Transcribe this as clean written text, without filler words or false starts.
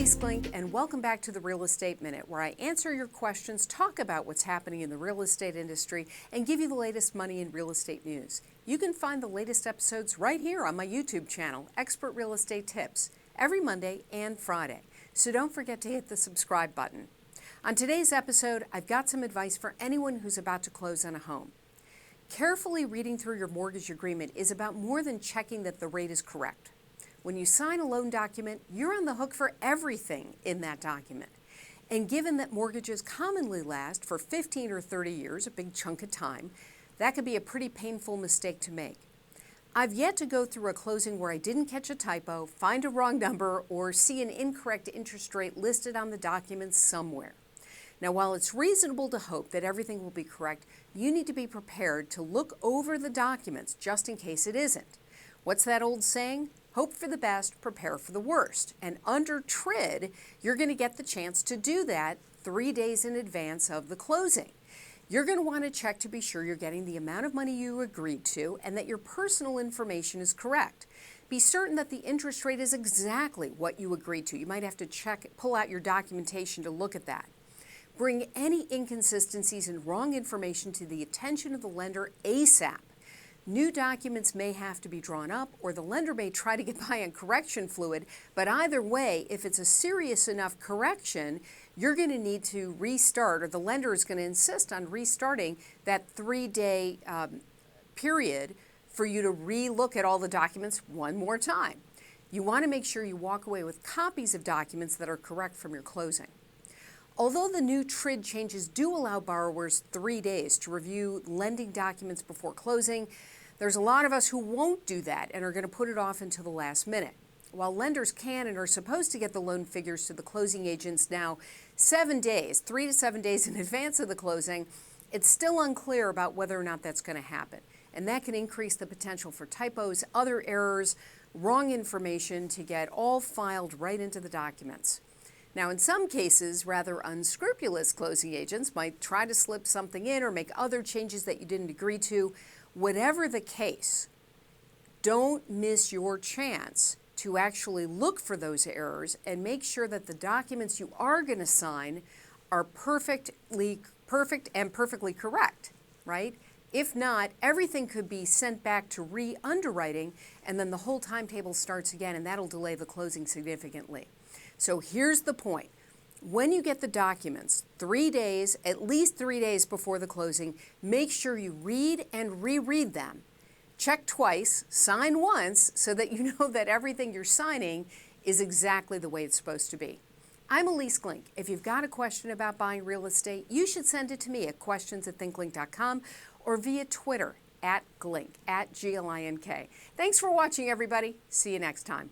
Ilyce Glink, and welcome back to the Real Estate Minute, where I answer your questions, talk about what's happening in the real estate industry, and give you the latest money and real estate news. You can find the latest episodes right here on my YouTube channel, Expert Real Estate Tips, every Monday and Friday. So don't forget to hit the subscribe button. On today's episode, I've got some advice for anyone who's about to close on a home. Carefully reading through your mortgage agreement is about more than checking that the rate is correct. When you sign a loan document, you're on the hook for everything in that document. And given that mortgages commonly last for 15 or 30 years, a big chunk of time, that could be a pretty painful mistake to make. I've yet to go through a closing where I didn't catch a typo, find a wrong number, or see an incorrect interest rate listed on the document somewhere. Now, while it's reasonable to hope that everything will be correct, you need to be prepared to look over the documents just in case it isn't. What's that old saying? Hope for the best, prepare for the worst. And under TRID, you're going to get the chance to do that 3 days in advance of the closing. You're going to want to check to be sure you're getting the amount of money you agreed to and that your personal information is correct. Be certain that the interest rate is exactly what you agreed to. You might have to pull out your documentation to look at that. Bring any inconsistencies and wrong information to the attention of the lender ASAP. New documents may have to be drawn up, or the lender may try to get by on correction fluid, but either way, if it's a serious enough correction, you're going to need to restart, or the lender is going to insist on restarting that 3-day period for you to re-look at all the documents one more time. You want to make sure you walk away with copies of documents that are correct from your closing. Although the new TRID changes do allow borrowers 3 days to review lending documents before closing, there's a lot of us who won't do that and are going to put it off until the last minute. While lenders can and are supposed to get the loan figures to the closing agents now 7 days, 3 to 7 days in advance of the closing, it's still unclear about whether or not that's going to happen. And that can increase the potential for typos, other errors, wrong information to get all filed right into the documents. Now, in some cases, rather unscrupulous closing agents might try to slip something in or make other changes that you didn't agree to. Whatever the case, don't miss your chance to actually look for those errors and make sure that the documents you are going to sign are perfect and perfectly correct, right? If not, everything could be sent back to re-underwriting, and then the whole timetable starts again, and that'll delay the closing significantly. So here's the point. When you get the documents, 3 days, at least 3 days before the closing, make sure you read and reread them. Check twice, sign once, so that you know that everything you're signing is exactly the way it's supposed to be. I'm Ilyce Glink. If you've got a question about buying real estate, you should send it to me at questions@thinklink.com or via Twitter @Glink, @Glink. Thanks for watching, everybody. See you next time.